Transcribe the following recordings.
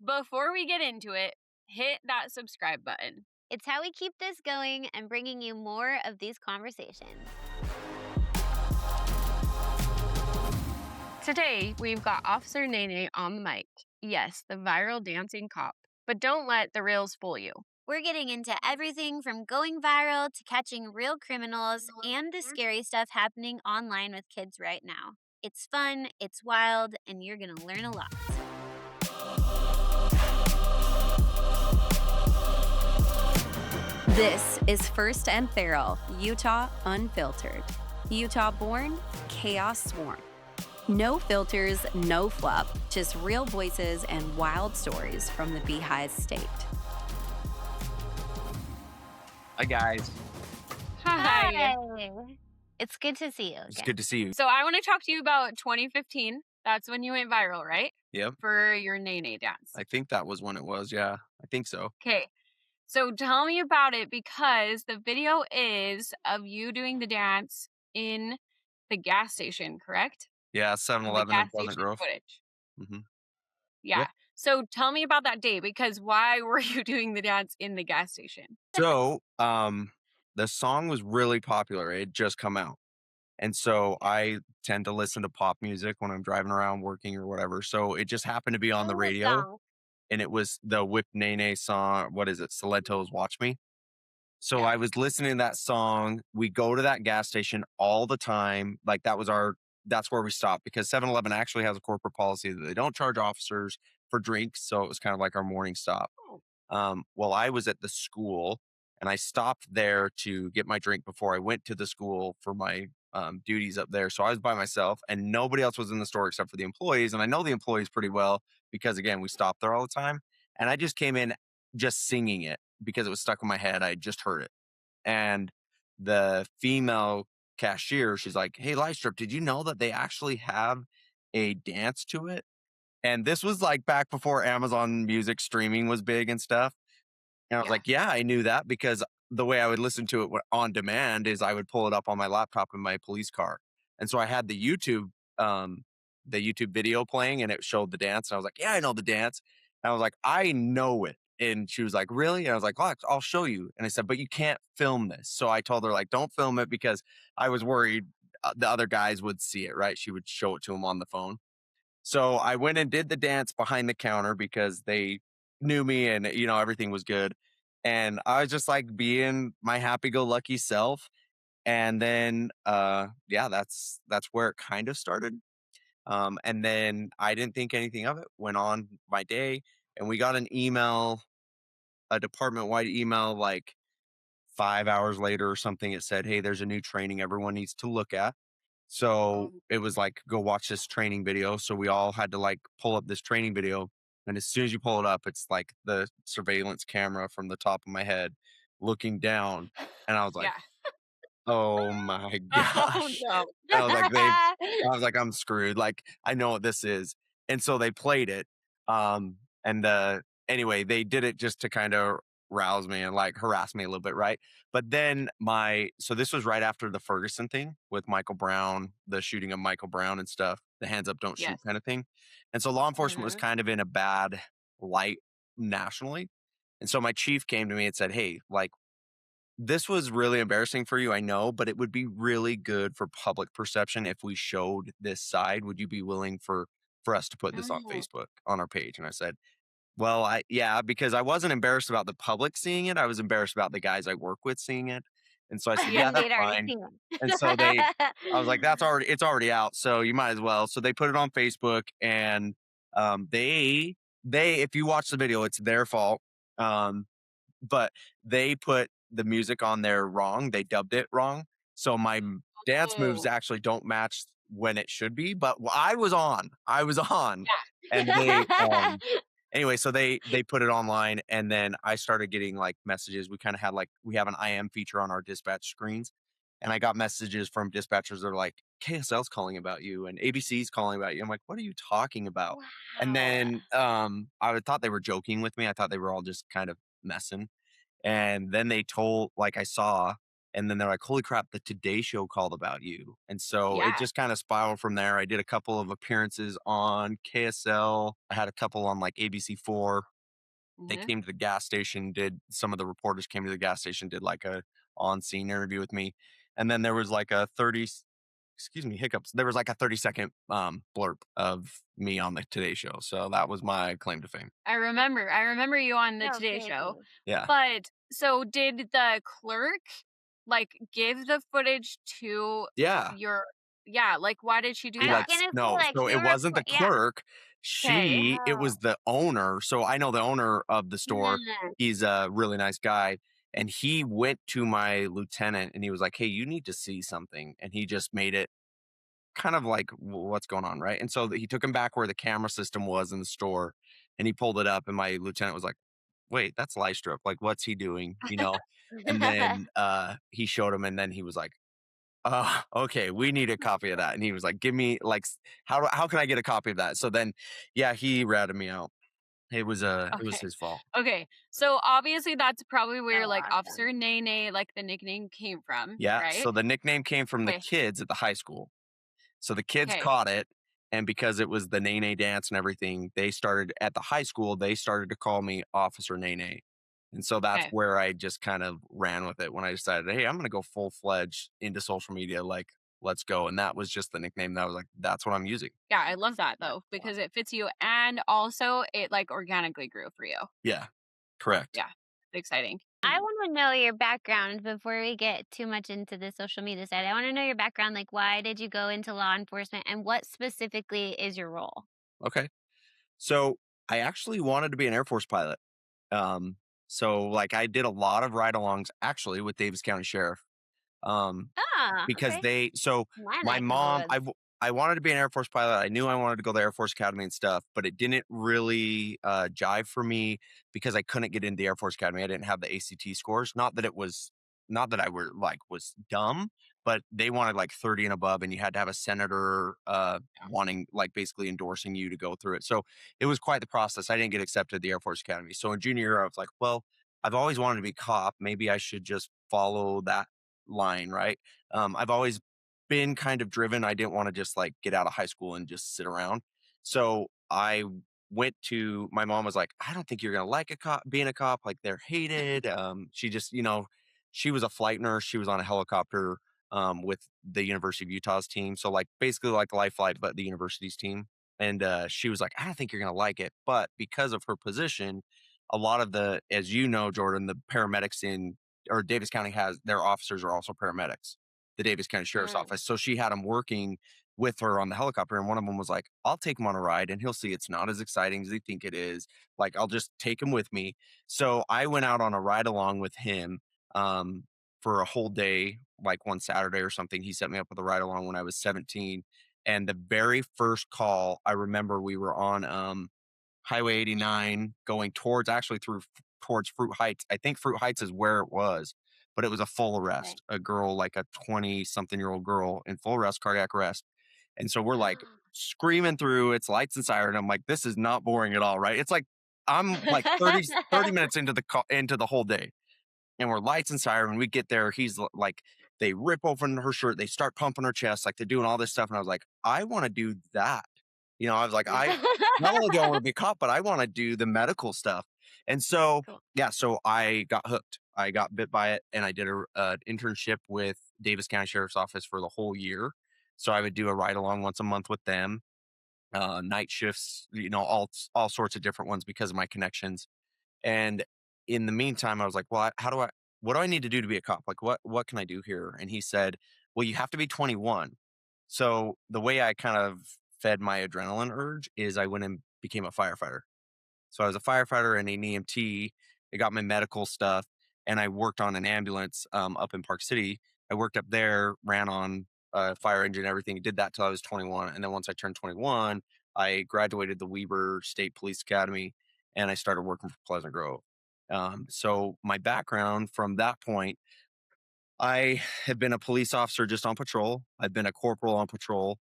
before we get into it, hit that subscribe button. It's how we keep this going and bringing you more of these conversations. Today, we've got Officer Nae Nae on the mic. Yes, the viral dancing cop. But don't let the reels fool you. We're getting into everything from going viral to catching real criminals and the scary stuff happening online with kids right now. It's fun, it's wild, and you're going to learn a lot. This is First and Feral, Utah Unfiltered. Utah born, chaos sworn. No filters, no fluff, just real voices and wild stories from the Beehive State. Hi, guys. Hi. It's good to see you again. It's good to see you. So I want to talk to you about 2015. That's when you went viral, right? Yep. For your Nae Nae dance. I think that was when it was. Yeah, I think so. Okay. So tell me about it, because the video is of you doing the dance in the gas station, correct? Yeah, The 7-Eleven in gas Pleasant station Grove. footage. hmm Yeah. Yep. So tell me about that day, because why were you doing the dance in the gas station? So, the song was really popular. It had just come out. And so I tend to listen to pop music when I'm driving around working or whatever. So it just happened to be on the radio, and it was the Whip Nene song. What is it? Stilettos Watch Me. So Yeah. I was listening to that song. We go to that gas station all the time. Like that's where we stopped, because 7-Eleven actually has a corporate policy that they don't charge officers for drinks. So it was kind of like our morning stop. Well, I was at the school, and I stopped there to get my drink before I went to the school for my duties up there. So I was by myself, and nobody else was in the store except for the employees. And I know the employees pretty well because, again, we stopped there all the time. And I just came in just singing it because it was stuck in my head. I just heard it. And the female cashier, she's like, "Hey, Lystrip, did you know that they actually have a dance to it?" And this was like back before Amazon Music streaming was big and stuff. And I was Yeah. like, yeah, I knew that, because the way I would listen to it on demand is I would pull it up on my laptop in my police car. And so I had the YouTube video playing, and it showed the dance. And I was like, yeah, I know the dance. And I was like, I know it. And she was like, really? And I was like, oh, I'll show you. And I said, but you can't film this. So I told her, like, don't film it, because I was worried the other guys would see it, right? She would show it to them on the phone. So I went and did the dance behind the counter because they knew me, and, everything was good. And I was just like being my happy-go-lucky self. And then, that's where it kind of started. And then I didn't think anything of it, went on my day, and we got an email, a department-wide email, like 5 hours later or something. It said, hey, there's a new training everyone needs to look at. So it was like, go watch this training video. So we all had to like pull up this training video. And as soon as you pull it up, it's like the surveillance camera from the top of my head looking down. And I was like, Yeah. oh my Oh, gosh. no. And I was like, I'm screwed. Like, I know what this is. And so they played it. And anyway, they did it just to kind of rouse me and like harass me a little bit, right? But then so this was right after the Ferguson thing with Michael Brown, the shooting of Michael Brown and stuff, the hands up, don't shoot Yes. kind of thing. And so law enforcement was Mhm. kind of in a bad light nationally. And so my chief came to me and said, hey, like, this was really embarrassing for you, I know, but it would be really good for public perception if we showed this side. Would you be willing for us to put this on Oh. Facebook, on our page? And I said, well, yeah, because I wasn't embarrassed about the public seeing it. I was embarrassed about the guys I work with seeing it. And so I said, yeah, Yeah. that's They'd already fine. seen them. And so I was like, it's already out. So you might as well. So they put it on Facebook, and if you watch the video, it's their fault. But they put the music on there wrong. They dubbed it wrong. So my dance moves Oh. actually don't match when it should be, but I was on. Yeah. And they, anyway, so they put it online, and then I started getting like messages. We kind of had we have an IM feature on our dispatch screens, and I got messages from dispatchers that are like, KSL's calling about you and ABC's calling about you. I'm like, what are you talking about? And Wow. then I thought they were joking with me. I thought they were all just kind of messing. And then they told, like, I saw And then they're like, "Holy crap, the Today Show called about you." And so it Yeah. just kind of spiraled from there. I did a couple of appearances on KSL. I had a couple on like ABC4. They Mhm. came to the gas station, did some of the reporters came to the gas station, did like a on-scene interview with me. And then there was like a 30 excuse me, hiccups. There was like a 30-second blurb of me on the Today Show. So that was my claim to fame. I remember you on the Today Show. Okay. Yeah. But so did the clerk, like, give the footage to Yeah. your yeah, like, why did she do I was that? gonna say, No, like, so who it wasn't the yeah. clerk. Okay. It Oh. was the owner. So I know the owner of the store. Mm. He's a really nice guy. And he went to my lieutenant and he was like, "Hey, you need to see something." And he just made it kind of like, What's going on?" Right. And so he took him back where the camera system was in the store and he pulled it up. And my lieutenant was like, "Wait, that's Lystrop. Like, what's he doing?" And then he showed him and then he was like, "Oh, okay, we need a copy of that." And he was like, "Give me like how can I get a copy of that?" So then yeah, he ratted me out. It was Okay. his fault. Okay. So obviously that's probably So where like awesome. Officer Nae Nae, like the nickname came from, Yeah, right? so the nickname came from the Okay. kids at the high school. So the kids Okay. caught it, and because it was the Nae Nae dance and everything, they started at the high school, they started to call me Officer Nae Nae. And so that's Okay. where I just kind of ran with it when I decided, "Hey, I'm gonna go full-fledged into social media, like, let's go." And that was just the nickname that I was like, "That's what I'm using." Yeah, I love that That's though cool. because it fits you and also it like organically grew for you. Yeah, correct. Yeah. It's exciting. I wanna know your background before we get too much into the social media side. I wanna know your background, like, why did you go into law enforcement, and what specifically is your role? Okay. So I actually wanted to be an Air Force pilot. Um, so like I did a lot of ride-alongs actually with Davis County Sheriff. Um, Ah, because okay. they so My my neck of the mom woods. I wanted to be an Air Force pilot. I knew I wanted to go to the Air Force Academy and stuff, but it didn't really jive for me because I couldn't get into the Air Force Academy. I didn't have the ACT scores. Not that I were like was dumb, but they wanted like 30 and above, and you had to have a senator wanting like basically endorsing you to go through it. So it was quite the process. I didn't get accepted at the Air Force Academy. So in junior year, I was like, well, I've always wanted to be a cop. Maybe I should just follow that line, right? I've always been kind of driven. I didn't want to just like get out of high school and just sit around. So I went to my mom was like, "I don't think you're gonna like a cop being a cop. Like they're hated." She just, she was a flight nurse. She was on a helicopter with the University of Utah's team. So like basically like life flight, but the university's team. And she was like, "I don't think you're gonna like it." But because of her position, a lot of as you know, Jordan, the paramedics in or Davis County has their officers are also paramedics, the Davis County Sheriff's Mm. Office. So she had them working with her on the helicopter. And one of them was like, "I'll take him on a ride and he'll see it's not as exciting as they think it is. Like, I'll just take him with me." So I went out on a ride along with him um, for a whole day, like one Saturday or something. He set me up with a ride along when I was 17. And the very first call, I remember we were on Highway 89 going towards actually towards Fruit Heights. I think Fruit Heights is where it was, but it was a full Okay. arrest. A girl, like a 20-something-year-old girl in full arrest, cardiac arrest. And so we're like screaming through, it's lights and siren. I'm like, this is not boring at all, right? It's like I'm like 30 minutes into into the whole day and we're lights and siren. We get there, like, they rip open her shirt, they start pumping her chest, like they're doing all this stuff. And I was like, I want to do that. I was like, I not only do I want to be a cop, but I want to do the medical stuff. And so, Cool. yeah, so I got hooked. I got bit by it, and I did a internship with Davis County Sheriff's Office for the whole year. So I would do a ride along once a month with them, night shifts, all sorts of different ones because of my connections. And in the meantime, I was like, well, what do I need to do to be a cop? Like, what can I do here? And he said, well, you have to be 21. So the way I kind of fed my adrenaline urge is I went and became a firefighter. So I was a firefighter and an EMT. I got my medical stuff and I worked on an ambulance up in Park City. I worked up there, ran on a fire engine, everything. Did that till I was 21. And then once I turned 21, I graduated the Weber State Police Academy and I started working for Pleasant Grove. So my background from that point, I have been a police officer just on patrol. I've been a corporal on patrol.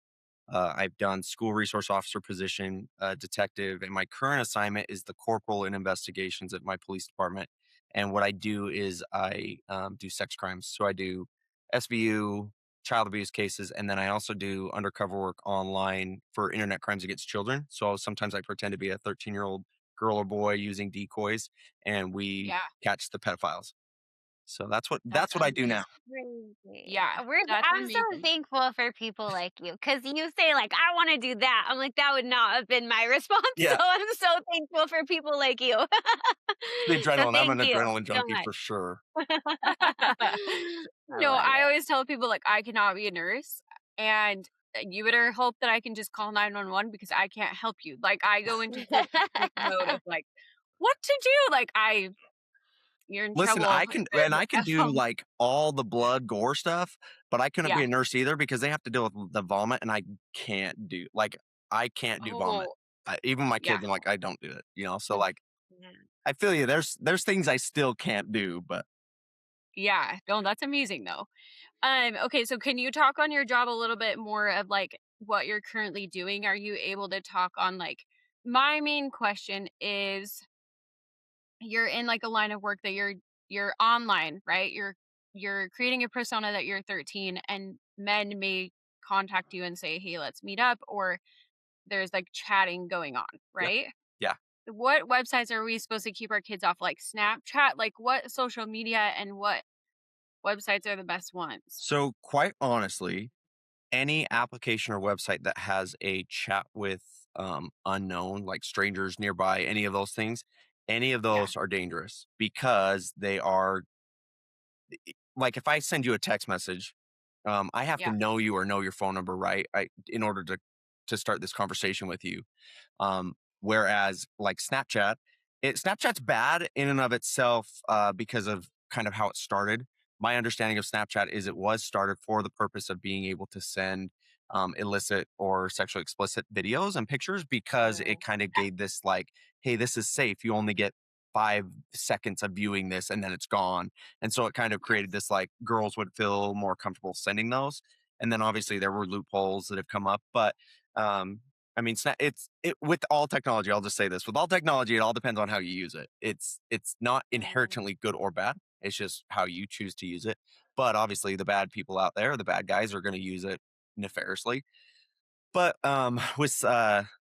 I've done school resource officer position, detective, and my current assignment is the corporal in investigations at my police department. And what I do is I do sex crimes. So I do SVU, child abuse cases, and then I also do undercover work online for internet crimes against children. So sometimes I pretend to be a 13-year-old girl or boy using decoys, and we Yeah, catch the pedophiles. So that's that's what I do amazing. now. Crazy. Yeah, that's I'm so amazing. thankful for people like you because you say, like, I want to do that. I'm like, that would not have been my response. So Yeah, I'm so thankful for people like you. the So adrenaline. I'm an thank you adrenaline so junkie much. for sure. I No, love I it. always tell people, like, I cannot be a nurse, and you better hope that I can just call 911 because I can't help you. Like, I go into full panic mode of, like, what to do? Like, you're in Listen, trouble I can at do, home. like, all the blood gore stuff, but I couldn't Yeah. be a nurse either because they have to deal with the vomit, and I can't do vomit. Oh, Even my yeah. kids, I'm like, "I don't do it," you know? So, like, Yeah. I feel you. There's things I still can't do, but Yeah. No, that's amazing, though. Okay, so can you talk on your job a little bit more of, like, what you're currently doing? Are you able to talk on, like my main question is you're in like a line of work that you're online, right? You're creating a persona that you're 13 and men may contact you and say, "Hey, let's meet up," or there's like chatting going on, yeah. right? Yeah. What websites are we supposed to keep our kids off like Snapchat? Like what social media and what websites are the best ones? So, quite honestly, any application or website that has a chat with, unknown, like strangers nearby, any of those things, any of Yeah. those are dangerous because they are like, if I send you a text message, I have to Yeah. know you or know your phone number, right? In order to start this conversation with you. Whereas like Snapchat's bad in and of itself because of kind of how it started. My understanding of Snapchat is it was started for the purpose of being able to send illicit or sexually explicit videos and pictures because it Oh, kind of gave this like, hey, this is safe. You only get 5 seconds of viewing this and then it's gone. And so it kind of created yes. this like girls would feel more comfortable sending those. And then obviously there were loopholes that have come up, but um, I mean, with all technology. I'll just say this: with all technology, it all depends on how you use it. It's not Mhm. inherently good or bad. It's just how you choose to use it. But obviously, the bad people out there, the bad guys, are going to use it nefariously. But, with,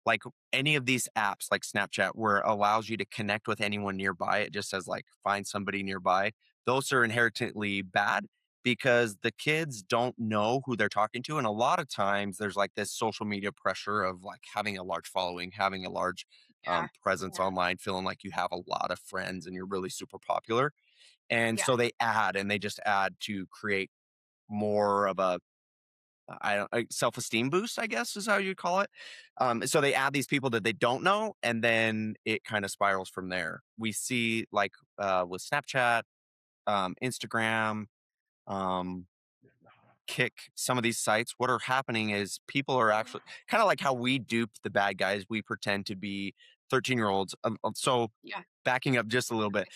like, any of these apps like Snapchat where it allows you to connect with anyone nearby, it just says, like, "Find somebody nearby." Those are inherently bad because the kids don't know who they're talking to, and a lot of times, there's, like, this social media pressure of, like, having a large following, having a large, Yeah. presence Yeah. online, feeling like you have a lot of friends and you're really super popular, and Yeah. so they just add to create more of a I don't self-esteem boost, I guess is how you'd call it. So they add these people that they don't know, and then it kind of spirals from there. We see like with Snapchat, Instagram, um, Kick, some of these sites, what are happening is people are actually kind of like how we dupe the bad guys. We pretend to be 13-year-olds. So Yeah. backing up just a little bit,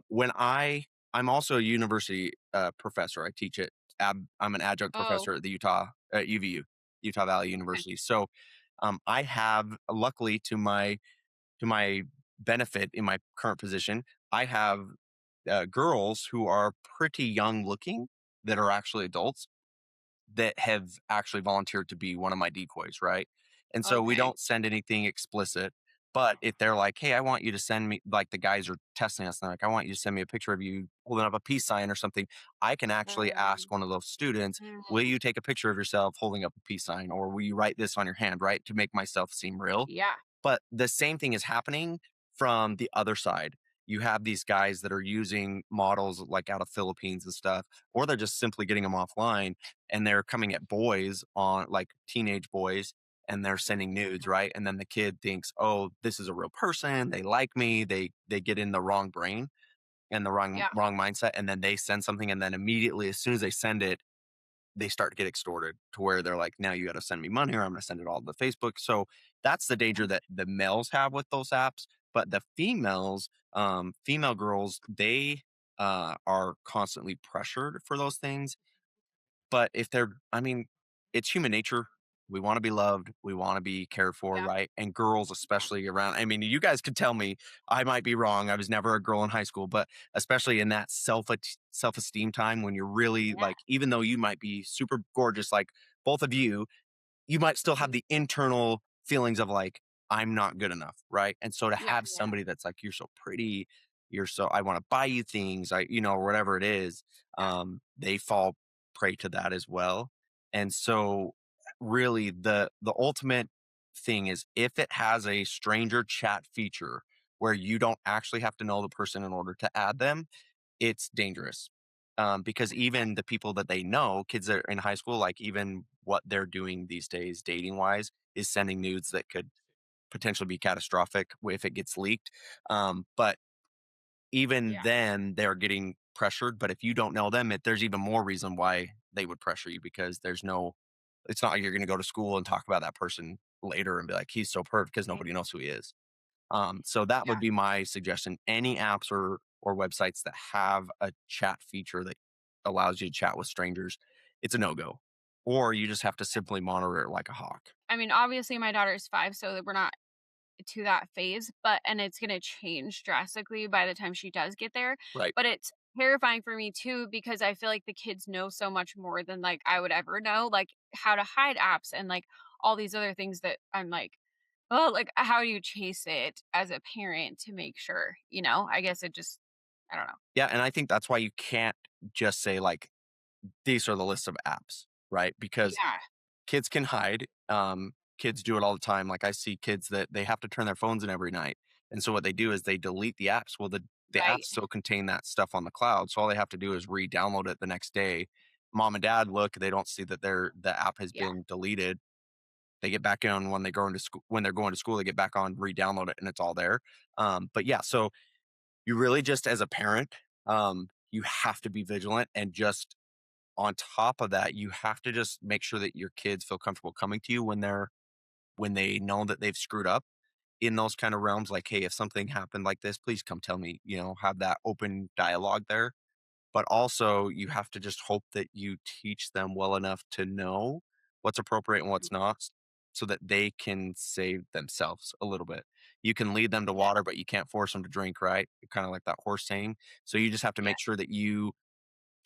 when I'm also a university professor. I teach it. I'm an adjunct Oh, professor at the UVU, Utah Valley okay. University. So I have, luckily to my benefit in my current position, I have girls who are pretty young looking that are actually adults that have actually volunteered to be one of my decoys, right? And so we Okay. don't send anything explicit, but if they're like, "Hey, I want you to send me," like the guys are testing us, and they're like, "I want you to send me a picture of you holding up a peace sign or something," I can actually Mm, ask one of those students, "Will mhm. you take a picture of yourself holding up a peace sign, or will you write this on your hand, right, to make myself seem real?" Yeah. But the same thing is happening from the other side. You have these guys that are using models like out of Philippines and stuff, or they're just simply getting them offline and they're coming at boys on like teenage boys and they're sending nudes, right? And then the kid thinks, "Oh, this is a real person. They like me." They get in the wrong brain and the Yeah. wrong mindset and then they send something and then immediately as soon as they send it, they start to get extorted to where they're like, now you got to send me money or I'm going to send it all to Facebook. So that's the danger that the males have with those apps. But the females, female girls, they are constantly pressured for those things. But if they're, I mean, it's human nature. We want to be loved. We want to be cared for, Yeah. right? And girls, Yeah. especially around, I mean, you guys could tell me I might be wrong. I was never a girl in high school, but especially in that self esteem time when you're really Yeah. like, even though you might be super gorgeous, like both of you might still have Mhm. the internal feelings of like, I'm not good enough, right? And so to Yeah. have somebody that's like, you're so pretty, you're so, I want to buy you things, or whatever it is, Yeah. they fall prey to that as well. And so really the ultimate thing is if it has a stranger chat feature where you don't actually have to know the person in order to add them, it's dangerous. Because Okay. even the people that they know, kids that are in high school, like even what they're doing these days, dating wise, is sending nudes that could potentially be catastrophic if it gets leaked. But even Yeah. then, they're getting pressured. But if you don't know them, there's even more reason why they would pressure you because it's not like you're going to go to school and talk about that person later and be like, he's so perfect because Mhm. nobody knows who he is. So that Yeah. would be my suggestion. Any apps or websites that have a chat feature that allows you to chat with strangers, it's a no go. Or you just have to simply monitor it like a hawk. I mean, obviously my daughter's 5, so we're not to that phase, but and it's gonna change drastically by the time she does get there, Right. but it's terrifying for me too because I feel like the kids know so much more than, like, I would ever know, like, how to hide apps and, like, all these other things that I'm like, "Oh, like, how do you chase it as a parent to make sure?" You know? I guess it just I don't know. Yeah. And I think that's why you can't just say like these are the list of apps, right? Because Yeah, kids can hide. Kids do it all the time. Like I see kids that they have to turn their phones in every night. And so what they do is they delete the apps. Well, the apps right. still contain that stuff on the cloud. So all they have to do is re-download it the next day. Mom and dad look, they don't see that the app has Yeah, been deleted. They get back on when they go into school when they're going to school, they get back on, re-download it, and it's all there. But yeah, so you really just as a parent, you have to be vigilant and just on top of that, you have to just make sure that your kids feel comfortable coming to you when they know that they've screwed up in those kind of realms. Like, hey, if something happened like this, please come tell me. Have that open dialogue there. But also, you have to just hope that you teach them well enough to know what's appropriate and mhm, what's not, so that they can save themselves a little bit. You can lead them to yeah, water, but you can't force them to drink, right? Kind of like that horse saying. So you just have to yeah, make sure that you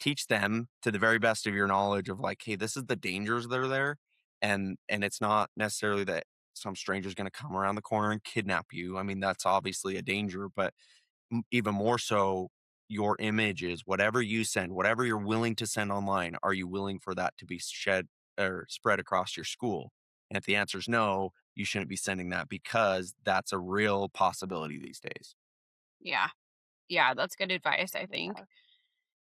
teach them to the very best of your knowledge of like, hey, this is the dangers that are there. And it's not necessarily that some stranger's going to come around the corner and kidnap you. I mean, that's obviously a danger, but even more so, your images, whatever you send, whatever you're willing to send online, are you willing for that to be shed or spread across your school? And if the answer is no, you shouldn't be sending that because that's a real possibility these days. yeah, yeah, that's good advice, I think.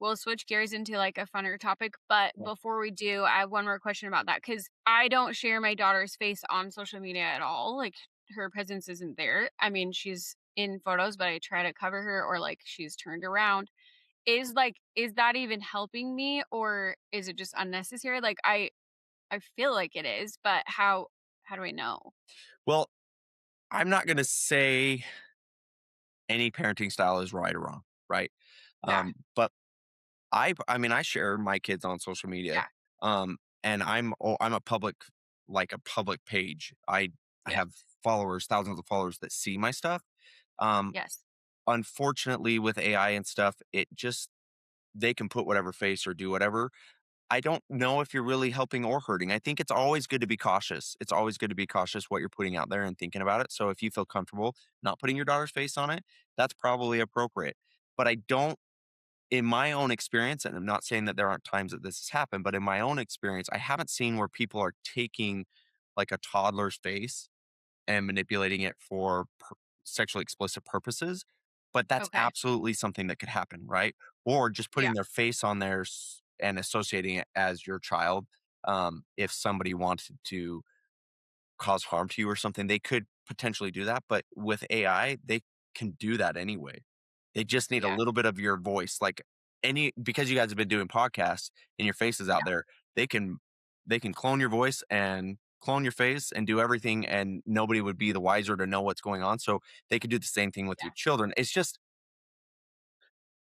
We'll switch gears into like a funner topic, but Yeah. before we do, I have one more question about that because I don't share my daughter's face on social media at all. Like her presence isn't there. I mean, she's in photos, but I try to cover her or like she's turned around. Is that even helping me or is it just unnecessary? Like I feel like it is, but how do I know? Well, I'm not going to say any parenting style is right or wrong, right? Yeah. But I mean, I share my kids on social media, Yeah. and I'm a public page. I Yes. have followers, thousands of followers that see my stuff. Um, Yes. Unfortunately, with AI and stuff, it just they can put whatever face or do whatever. I don't know if you're really helping or hurting. I think it's always good to be cautious. It's always good to be cautious what you're putting out there and thinking about it. So if you feel comfortable not putting your daughter's face on it, that's probably appropriate. But I don't in my own experience, and I'm not saying that there aren't times that this has happened, but in my own experience, I haven't seen where people are taking like a toddler's face and manipulating it for sexually explicit purposes. But that's Okay. absolutely something that could happen, right? Or just Yeah. putting their face on there and associating it as your child. If somebody wanted to cause harm to you or something, they could potentially do that. But with AI, they can do that anyway. They just need a Yeah. little bit of your voice. Like because you guys have been doing podcasts and your face is out Yeah. there, they can they can clone your voice and clone your face and do everything and nobody would be the wiser to know what's going on. So they could do the same thing with Yeah. your children.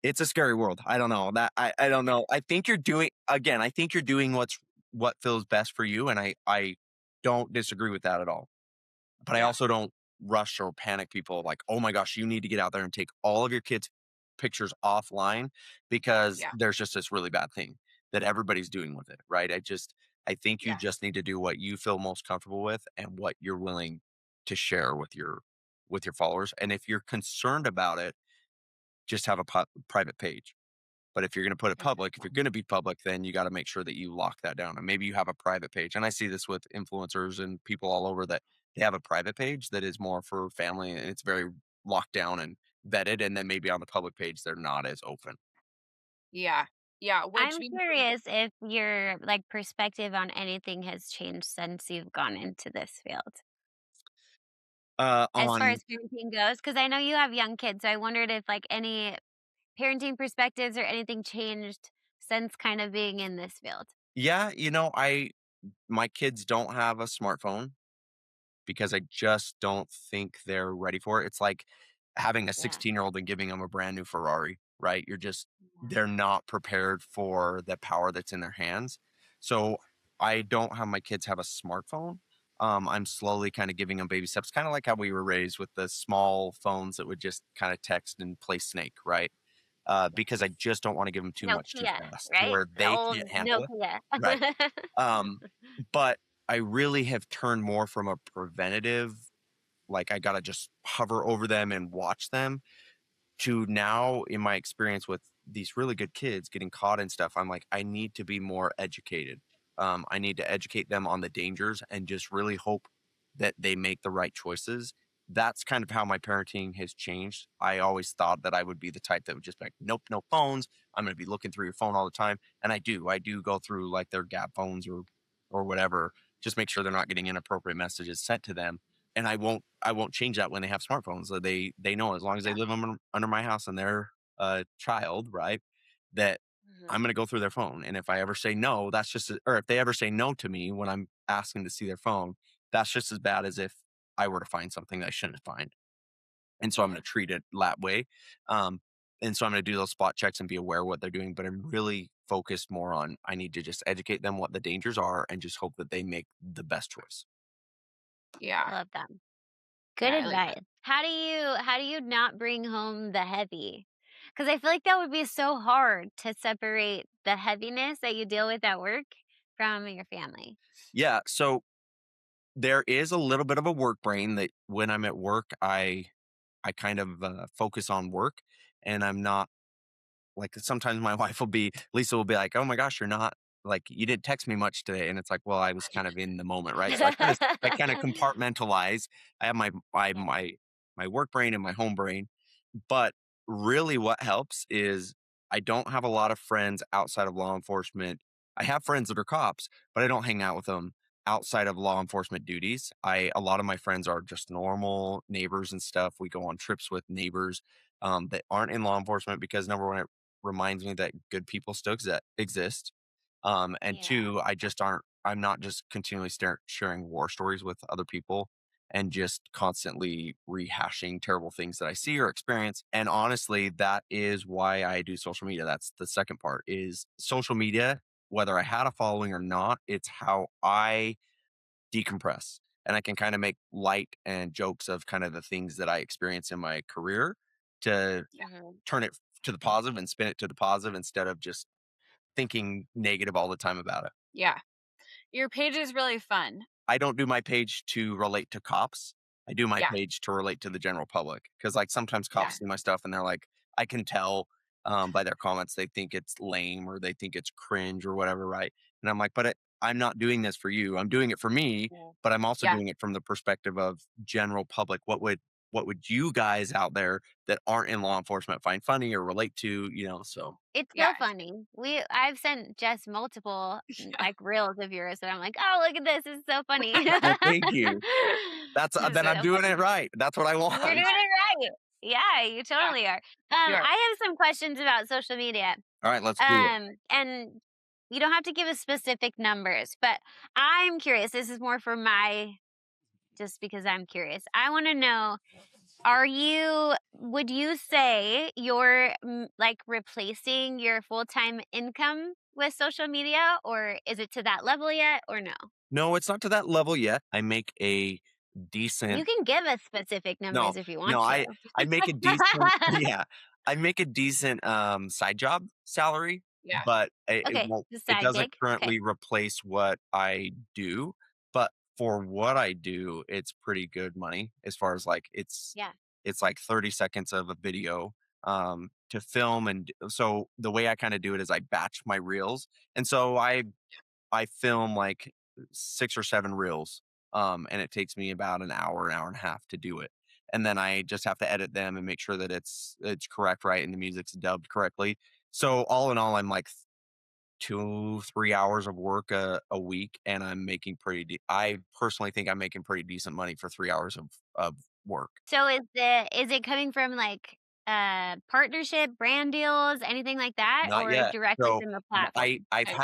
It's a scary world. I don't know. I don't Yeah. know. I think you're doing again, I think you're doing what feels best for you. And I don't disagree with that at all. But I Yeah. also don't rush or panic people like, "Oh my gosh, you need to get out there and take all of your kids' pictures offline," because Yeah. there's just this really bad thing that everybody's doing with it, right? I think you Yeah. just need to do what you feel most comfortable with and what you're willing to share with your followers. And if you're concerned about it, just have a private page. But if you're going to put it public, if you're going to be public, then you got to make sure that you lock that down. And maybe you have a private page. And I see this with influencers and people all over that they have a private page that is more for family and it's very locked down and vetted. And then maybe on the public page, they're not as open. Yeah. Yeah, which I'm means curious if your, like, perspective on anything has changed since you've gone into this field, as far On as parenting goes, because I know you have young kids, so I wondered if, like, any parenting perspectives or anything changed since kind of being in this field. Yeah, my kids don't have a smartphone because I just don't think they're ready for it. It's like having a Yeah. 16-year-old and giving them a brand new Ferrari, right? Yeah. They're not prepared for the power that's in their hands. So I don't have my kids have a smartphone. I'm slowly kind of giving them baby steps, kind of like how we were raised with the small phones that would just kind of text and play Snake, right? Because I Yes. just don't want to give them too much too Nokia, fast to right? where The they old can't handle it. Nokia. Right. Um, but I really have turned more from a preventative, like I gotta just hover over them and watch them, to now in my experience with these really good kids getting caught and stuff, I'm like, I need to be more educated. I need to educate them on the dangers and just really hope that they make the right choices. That's kind of how my parenting has changed. I always thought that I would be the type that would just be like, nope, no phones. I'm going to be looking through your phone all the time. And I do. I do go through like their gap phones or whatever, just make sure they're not getting inappropriate messages sent to them. And I won't change that when they have smartphones. So they know as long as they Yeah. live under my house and they're a child, right, that I'm Mhm. gonna go through their phone. And if I ever say no, that's just or if they ever say no to me when I'm asking to see their phone, that's just as bad as if I were to find something that I shouldn't find. And so I'm Yeah. gonna treat it that way. Um, and so I'm gonna do those spot checks and be aware of what they're doing. But I'm really focused more on I need to just educate them what the dangers are and just hope that they make the best choice. I Yeah. love that. Good Yeah, I like that. advice. How do you not bring home the heavy? Because I feel like that would be so hard to separate the heaviness that you deal with at work from your family. Yeah. So there is a little bit of a work brain that when I'm at work, I kind of, focus on work, and I'm not like, sometimes my wife will be Lisa will be like, "Oh my gosh, you're not like, you didn't text me much today," and it's like, well, I was kind of in the moment, right? So I kinda compartmentalize. I have my work brain and my home brain, but really what helps is I don't have a lot of friends outside of law enforcement. I have friends that are cops, but I don't hang out with them outside of law enforcement duties. A lot of my friends are just normal neighbors and stuff. We go on trips with neighbors that aren't in law enforcement because number one, it reminds me that good people still exist. And Yeah. two, I'm not just continually sharing war stories with other people and just constantly rehashing terrible things that I see or experience. And honestly, that is why I do social media. That's the second part is social media, whether I had a following or not, it's how I decompress. And I can kind of make light and jokes of kind of the things that I experience in my career to Yeah. Mhm. turn it to the positive and spin it to the positive instead of just thinking negative all the time about it. Yeah. Your page is really fun. I don't do my page to relate to cops. I do my Yeah. page to relate to the general public because, like, sometimes Yeah. cops see my stuff and they're like, I can tell by their comments they think it's lame or they think it's cringe or whatever, right? And I'm like, I'm not doing this for you. I'm doing it for me, Yeah. but I'm also Yeah. doing it from the perspective of general public. What would you guys out there that aren't in law enforcement find funny or relate to? So It's Yeah. so funny. I've sent Jess multiple, Yeah. like, reels of yours, and I'm like, "Oh, look at this. It's so funny." well, thank you. That's It's then I'm so doing it funny. right. That's what I You're doing want. it right. Yeah, you Yeah. totally are. You are. I have some questions about social media. All right, let's do it. And you don't have to give us specific numbers, but I'm curious. This is more for my just because I'm curious. I want to know, would you say you're like replacing your full-time income with social media, or is it to that level yet or no? No, it's not to that level yet. I make a You decent can give us specific no, numbers if you no, want to. I make a decent yeah, I make a decent, side job salary, Yeah. but it Okay, won't the it side doesn't gig. Okay. currently replace what I do, but for what I do, it's pretty good money as far as, like, Yeah. it's like 30 seconds of a video, to film, and so the way I kinda do it is I batch my reels, and so I film like 6 or 7 reels, and it takes me about an hour and a half to do it. And then I just have to edit them and make sure that it's correct, right, and the music's dubbed correctly. So all in all, I'm like 2, 3 hours of work a week, and I'm making I personally think I'm making pretty decent money for 3 hours of work. So is it coming from like partnership, brand deals, anything like that, Not or yet. directly So, from the I platform? Nice.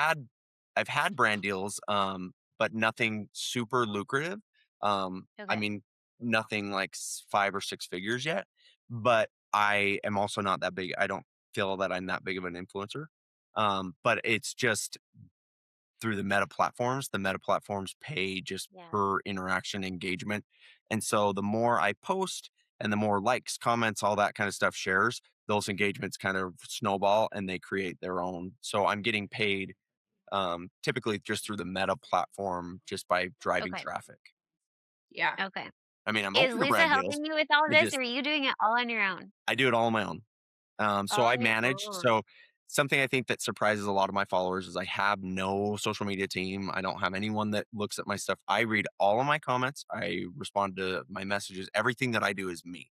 I've had brand deals, but nothing super lucrative. I Okay. mean, nothing like 5 or 6 figures yet, but I am also not that big. I don't feel that I'm that big of an influencer. But it's just through the meta platforms. The meta platforms pay just Yeah. per interaction engagement. And so the more I post and the more likes, comments, all that kind of stuff shares, those engagements kind of snowball and they create their own. So I'm getting paid typically just through the meta platform just by driving Okay. traffic. Yeah. Okay. I mean, I'm Is open to Lisa brand deals. helping you with all of I this, or just are you doing it all on your own? I do it all on my own. So All I on your manage. own. So something I think that surprises a lot of my followers is I have no social media team. I don't have anyone that looks at my stuff. I read all of my comments. I respond to my messages. Everything that I do is me.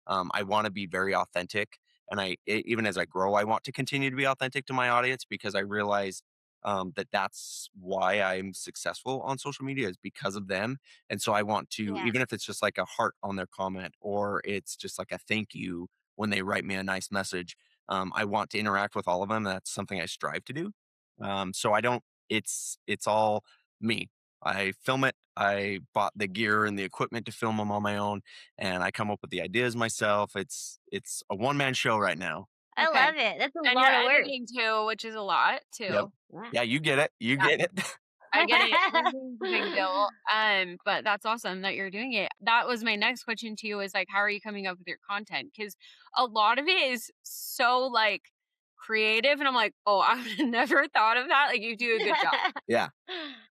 I want to be very authentic, and even as I grow, I want to continue to be authentic to my audience because I realize that that's why I'm successful on social media is because of them. And so I want to, Yeah. even if it's just like a heart on their comment or it's just like a thank you when they write me a nice message. I want to interact with all of them. That's something I strive to do. So I don't. It's all me. I film it. I bought the gear and the equipment to film them on my own and I come up with the ideas myself. It's a one man show right now. I Okay. love it. That's a And you're lot of work. editing too, which is a lot Yep. too. Yeah. Yeah, you get it. You Yeah. get it. I get it. Editing's a big deal. But that's awesome that you're doing it. That was my next question to you is like, how are you coming up with your content? Because a lot of it is so like creative. And I'm like, oh, I would have never thought of that. Like you do a good job. Yeah.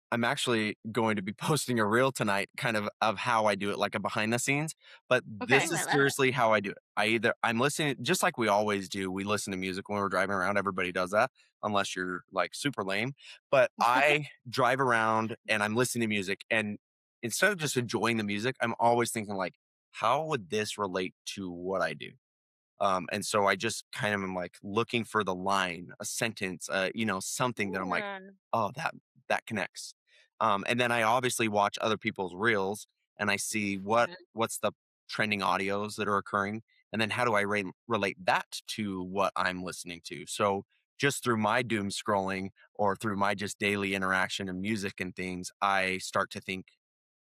I'm actually going to be posting a reel tonight kind of how I do it, like a behind the scenes, but Okay. this Ooh, I is love it. seriously how I do it. I'm listening just like we always do. We listen to music when we're driving around. Everybody does that unless you're like super lame. But I drive around and I'm listening to music and instead of just enjoying the music, I'm always thinking like, how would this relate to what I do? And so I just kind of am like looking for the line, a sentence, something that I'm like, Mm. oh, that connects. And then I obviously watch other people's reels and I see Mhm. what's the trending audios that are occurring, and then how do I relate that to what I'm listening to. So just through my doom scrolling or through my just daily interaction and music and things, I start to think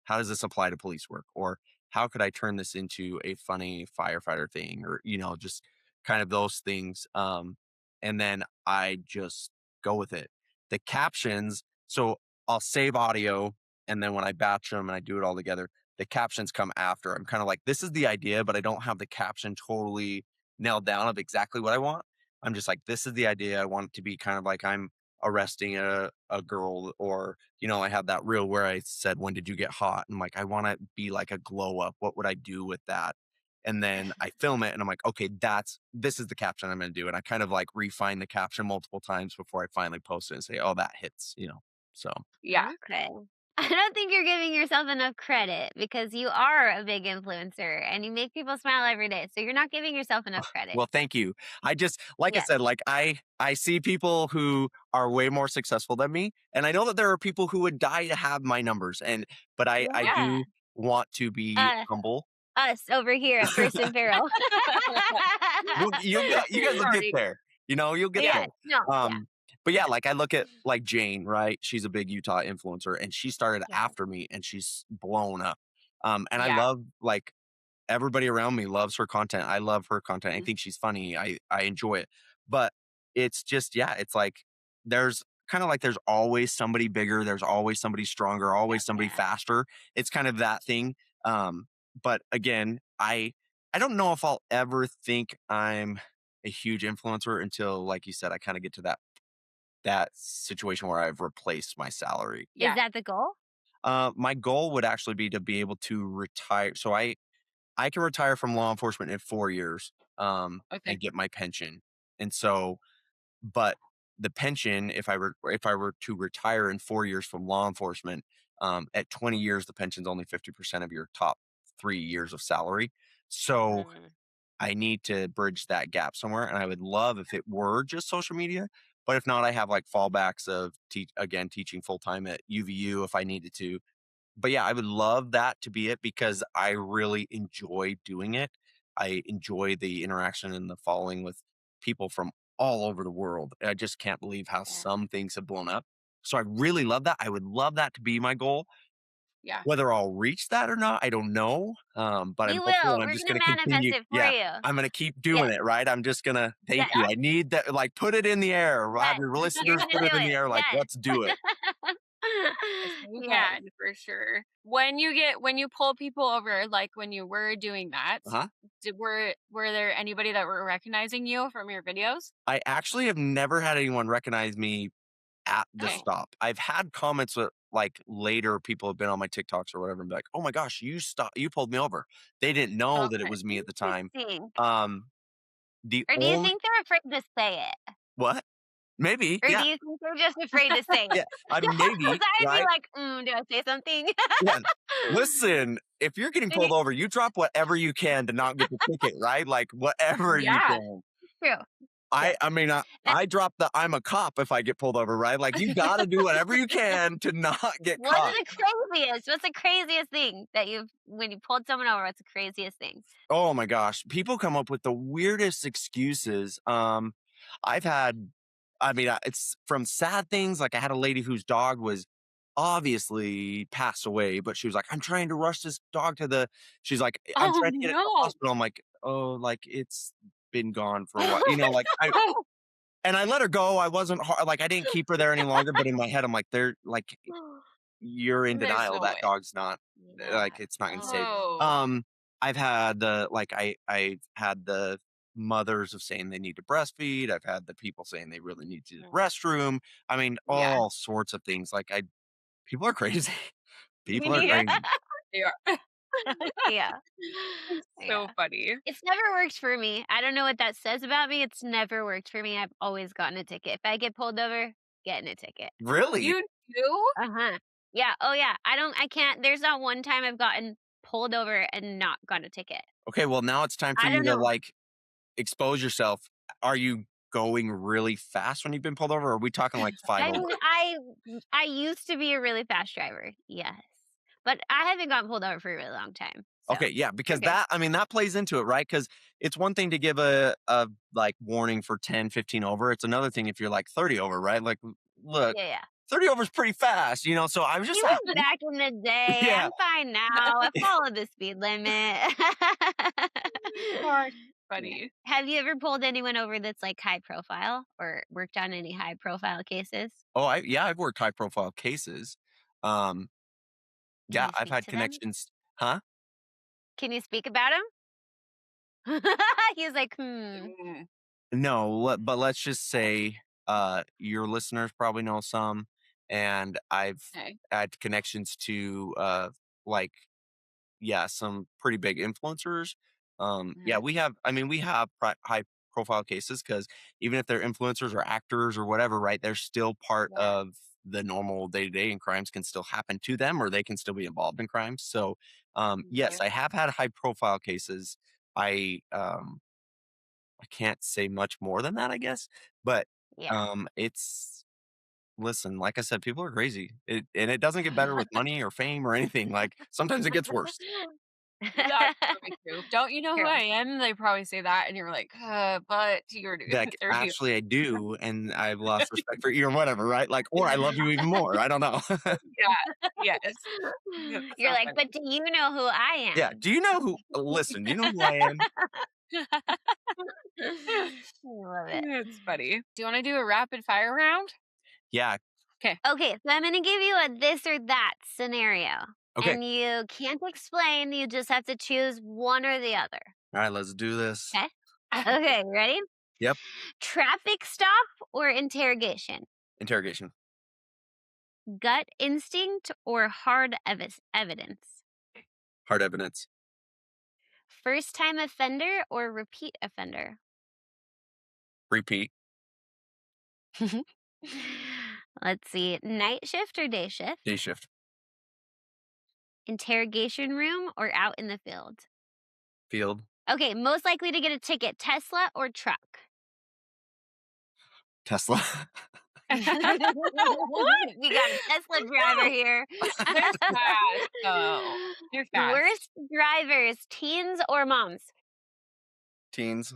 how does this apply to police work? Or how could I turn this into a funny firefighter thing? Or, just kind of those things. And then I just go with it. The captions, so I'll save audio and then when I batch them and I do it all together, the captions come after. I'm kind of like, this is the idea, but I don't have the caption totally nailed down of exactly what I want. I'm just like, this is the idea. I want it to be kind of like I'm arresting a girl or I had that reel where I said, "When did you get hot?" And I'm like, I want to be like a glow up. What would I do with that? And then I film it and I'm like, okay, this is the caption I'm going to do. And I kind of like refine the caption multiple times before I finally post it and say, oh, that hits. So Yeah. Okay. I don't think you're giving yourself enough credit because you are a big influencer and you make people smile every day. So you're not giving yourself enough credit. well, thank you. I just like I Yes. said, like I see people who are way more successful than me. And I know that there are people who would die to have my numbers. But I Yeah. Yeah. do want to be Uh, humble. us over here at First and Farrell. You guys will get Sorry. there. You'll get Yeah. there. No. Yeah. Um, but yeah, like I look at like Jane, right? She's a big Utah influencer and she started Yeah. after me and she's blown up. And I Yeah. love like everybody around me loves her content. I love her content. I Mhm. think she's funny. I enjoy it. But it's just, yeah, it's like there's kind of like there's always somebody bigger, there's always somebody stronger, always somebody Gotcha. faster. It's kind of that thing. But again, I don't know if I'll ever think I'm a huge influencer until, like you said, I kind of get to that situation where I've replaced my salary. Is Yeah. that the goal? My goal would actually be to be able to retire. So I can retire from law enforcement in 4 years, Okay. and get my pension. And so, but the pension, if I were to retire in 4 years from law enforcement, at 20 years, the pension's only 50% of your top 3 years of salary. So Mm, I need to bridge that gap somewhere. And I would love if it were just social media. But if not, I have like fallbacks of teaching full time at UVU if I needed to. But yeah, I would love that to be it because I really enjoy doing it. I enjoy the interaction and the following with people from all over the world. I just can't believe how yeah. some things have blown up. So I really love that. I would love that to be my goal. Yeah. Whether I'll reach that or not, I don't know. But I'm You hopeful will. and I'm We're just gonna going to manifest continue. it for Yeah. you. I'm going to keep Yes, doing it, right? I'm just going to thank yes, you. I need that. Like, put it in the air. Have yes. your You're listeners gonna put it do in the it. air. Like, Yes. let's do it. Yes, you Yes. can for sure. When you pull people over, like when you were doing that, Uh huh. were there anybody that were recognizing you from your videos? I actually have never had anyone recognize me at the Okay. stop. I've had comments with like later people have been on my TikToks or whatever and be like, "Oh my gosh, you pulled me over." They didn't know that it Okay. was me at the time. Interesting. Um, the Or do you only think they're afraid to say it? what? Maybe, Or do yeah, you think they're just afraid to say yeah. it? I mean, 'Cause maybe, I'd be right? like, do I say something?" Yeah. Listen, if you're getting pulled over, you drop whatever you can to not get the ticket, right? Like whatever you Yeah. can. True, true. I mean, Now, I drop the "I'm a cop" if I get pulled over, right? Like you got to do whatever you can to not get caught. what's the craziest thing that when you pulled someone over, what's the craziest thing? Oh my gosh, people come up with the weirdest excuses. I've had, I mean, it's from sad things. Like I had a lady whose dog was obviously passed away, but she was like, "I'm trying to rush this dog to the." She's like, "I'm Oh trying to get it to the no. hospital." I'm like, "Oh, like it's been gone for a while," Like and I let her go. I wasn't like I didn't keep her there any longer. But in my head, I'm like, "They're like you're in There's denial. no That way. dog's not Yeah. like it's not gonna save." Oh. Um, I've had the like I've had the mothers of saying they need to breastfeed. I've had the people saying they really need to use the Mm. restroom. I mean, Yeah. all sorts of things. Like people are crazy. People are Yeah. crazy. They are. Yeah. It's so Yeah. funny. It's never worked for me. I don't know what that says about me. It's never worked for me. I've always gotten a ticket. If I get pulled over, getting a ticket. Really? You do? Uh-huh. Yeah. Oh, yeah. I can't. There's not one time I've gotten pulled over and not got a ticket. Okay. Well, now it's time for I you don't to know. like expose yourself. Are you going really fast when you've been pulled over? Or are we talking like five I over? I used to be a really fast driver. Yes. But I haven't gotten pulled over for a really long time. So Okay, yeah, you're because good. I mean, that plays into it, right? Because it's one thing to give a like warning for 10, 15 over. It's another thing if you're like 30 over, right? Like, look, Yeah, yeah. 30 over is pretty fast, So I was It just was asking. back in the day. Yeah. I'm fine now. I follow the speed limit. Gosh, Yeah. funny. Have you ever pulled anyone over that's like high profile or worked on any high profile cases? Oh, I've worked high profile cases. Um, Can yeah, you I've speak had to them? connections. Huh? Can you speak about them? He's like, Mm, No, but let's just say your listeners probably know some, and I've okay. had connections to like yeah, some pretty big influencers. Yeah, Mhm. we have high profile cases because even if they're influencers or actors or whatever, right, they're still part Yeah, of the normal day to day, and crimes can still happen to them, or they can still be involved in crimes. So, yes, Okay. I have had high profile cases. I can't say much more than that, I guess, but yeah. it's listen, like I said, people are crazy, and it doesn't get better with money or fame or anything. Like sometimes it gets worse. That's probably true. "Don't you know who I True. am?" They probably say that, and you're like, but you're Like, they're human. actually, I do, and I've lost respect for you or whatever, right? Like, or I love you even more. I don't know. Yeah. Yes. That's You're so like, funny. but do you know who I Yeah. am? Do you know who? Listen. Do you know who I am? I love it. It's funny. Do you wanna do a rapid fire round? Yeah. Okay, so I'm gonna give you a this or that scenario. Okay. And you can't explain, you just have to choose one or the other. All right, let's do this. Okay? Okay, ready? Yep. Traffic stop or interrogation? Interrogation. Gut instinct or hard evidence? Hard evidence. First time offender or repeat offender? Repeat. Let's see. Night shift or day shift? Day shift. Interrogation room or out in the field? Field. Okay, most likely to get a ticket, Tesla or truck? Tesla. We got a Tesla driver here. They're fast, though. They're fast. Worst drivers, teens or moms? Teens.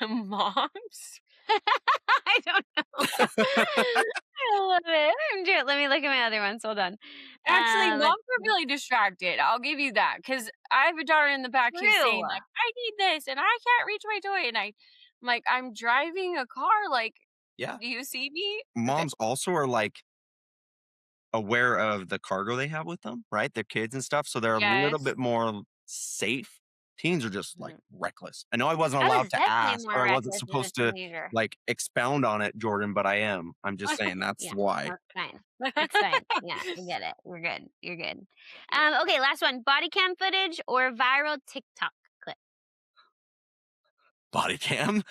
Moms? I don't know. I love it. Let me look at my other ones. Hold on. Actually, Let's moms are really distracted. I'll give you that because I have a daughter in the back who's saying, True. like, I need this and I can't reach my toy. And I'm like, I'm driving a car. Like, Yeah. do you see me? Moms also are like aware of the cargo they have with them, right? Their kids and stuff. So they're a little Yes. bit more safe. Teens are just like reckless. I know I wasn't I was allowed to definitely ask more or I wasn't reckless as a supposed to teenager. like expound on it, Jordan, but I am. I'm just saying that's Yeah, why. that's fine. It's fine. Yeah, I get it. We're good. You're good. Okay, last one. Body cam footage or viral TikTok clip? Body cam.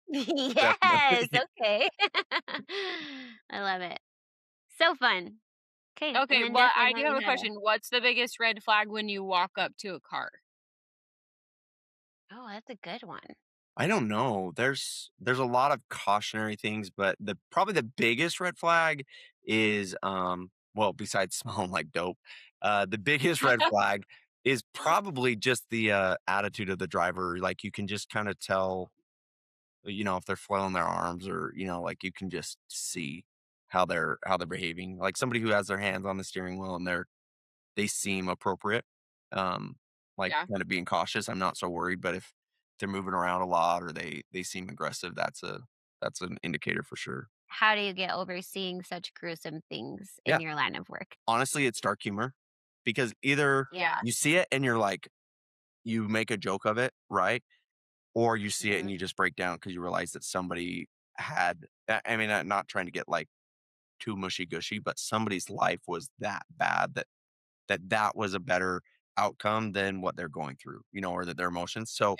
Yes. Definitely. Okay. I love it. So fun. Okay. Okay, And then well, definitely I do learn have a how to. question. What's the biggest red flag when you walk up to a car? Oh, that's a good one. I don't know. There's a lot of cautionary things, but the probably the biggest red flag is well, besides smelling like dope, the biggest red flag is probably just the attitude of the driver. Like you can just kind of tell, if they're flailing their arms or, like you can just see how they're behaving. Like somebody who has their hands on the steering wheel and they seem appropriate. Like Yeah. kind of being cautious. I'm not so worried, but if they're moving around a lot or they seem aggressive, that's an indicator for sure. How do you get over seeing such gruesome things Yeah. in your line of work? Honestly, it's dark humor because either Yeah. you see it and you're like you make a joke of it, right? Or you see it and Mhm. you just break down because you realize that somebody had I mean, I'm not trying to get like too mushy gushy, but somebody's life was that bad that was a better outcome than what they're going through, or that their emotions. So,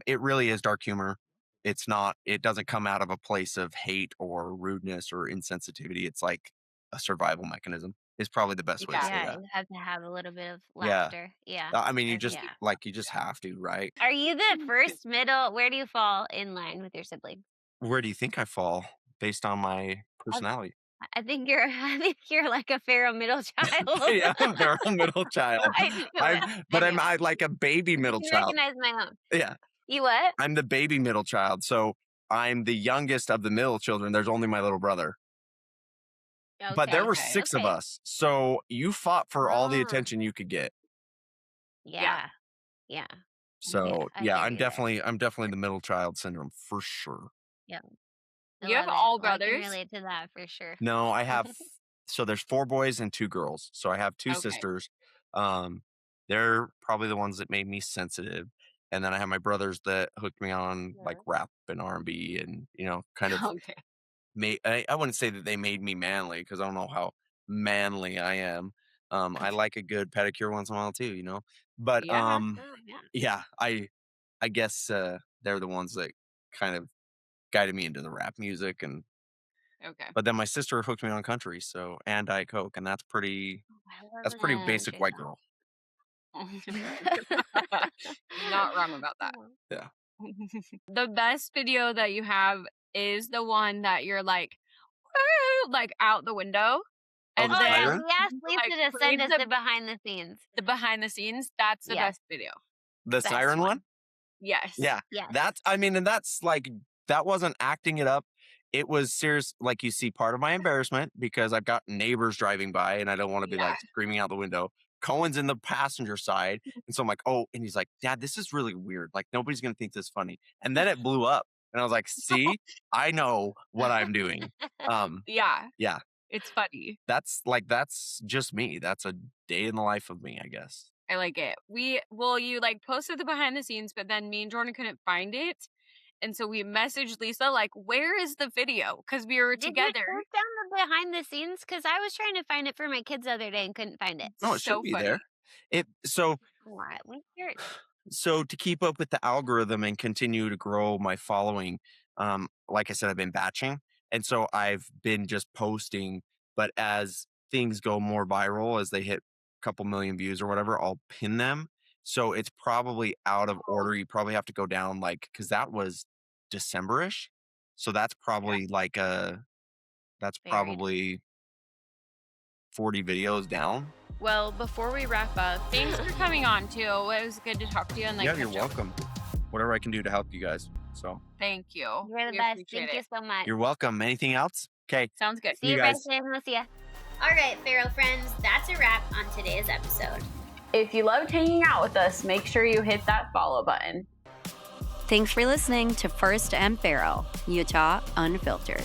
it really is dark humor. It doesn't come out of a place of hate or rudeness or insensitivity. It's like a survival mechanism is probably the best way to Yeah. say Yeah, that. you have to have a little bit of Yeah. laughter. Yeah. I mean, Yeah. you just have to, right? Are you the first, middle? Where do you fall in line with your siblings? Where do you think I fall based on my I personality? I think you're I think you're like a pharaoh middle child. Yeah, I'm a very middle child. I knew I'm it. but I I'm knew it. I like a baby I middle can child. recognize my own. Yeah. You what? I'm the baby middle child, so I'm the youngest of the middle children. There's only my little brother. But there Okay. were Okay. 6 of Okay. us, so you fought for all the Ah, attention you could get. Yeah. yeah. Yeah. So, I yeah, hear you there. I'm definitely the middle child syndrome for sure. Yeah. I You have love it. all Well, I can brothers? relate to that for sure. No, I have so there's 4 boys and 2 girls. So I have 2 Okay. sisters. Um, they're probably the ones that made me sensitive, and then I have my brothers that hooked me on, like, Mhm. rap and R&B and, kind of Okay. I wouldn't say that they made me manly because I don't know how manly I am. I like a good pedicure once in a while too, But, Yeah. Oh, yeah. yeah, I guess, they're the ones that kind of guided me into the rap music Okay. but then my sister hooked me on country, so and Diet Coke, and I that's love pretty basic country white songs. girl. You're not wrong about that. Yeah. The best video that you have is the one that you're like, "Woo," like out the window, Oh, the and Oh, yeah, then we siren? asked like Lisa to play send us the behind the scenes. the behind the scenes. That's the Yes, best video. The best siren one? one. Yes. Yeah. Yes. That's I mean, and that's like that wasn't acting it up. It was serious like, you see part of my embarrassment because I've got neighbors driving by, and I don't wanna be, Yeah. like, screaming out the window. Cohen's in the passenger side, and so I'm like, "Oh," and he's like, "Dad, this is really weird, like, nobody's gonna think this is funny." And then it blew up, and I was like, "See? I know what I'm doing." Um, Yeah. yeah. It's funny. That's just me. That's a day in the life of me, I guess. I like it. You like posted the behind the scenes, but then me and Jordan couldn't find it. And so we messaged Lisa, like, where is the video? Because we were Did you together. take down the behind the scenes? Because I was trying to find it for my kids the other day and couldn't find it. No, it should So be funny. there. So What? Weird. so to keep up with the algorithm and continue to grow my following, like I said, I've been batching. And so I've been just posting, but as things go more viral, as they hit a couple million views or whatever, I'll pin them. So it's probably out of order. You probably have to go down because that was December-ish. So that's Yeah. probably that's Buried. probably 40 videos down. Well, before we wrap up, thanks for coming on too. It was good to talk to you and like Yeah, you're catch up. welcome. Whatever I can do to help you guys. So Thank you. You're the We best. appreciate Thank you it. so much. you're welcome. Anything else? Okay. Sounds good. See you guys. guys. We'll see ya. All right, Feral friends, that's a wrap on today's episode. If you loved hanging out with us, make sure you hit that follow button. Thanks for listening to First and Feral, Utah Unfiltered.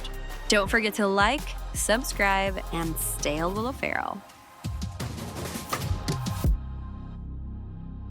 Don't forget to like, subscribe, and stay a little feral.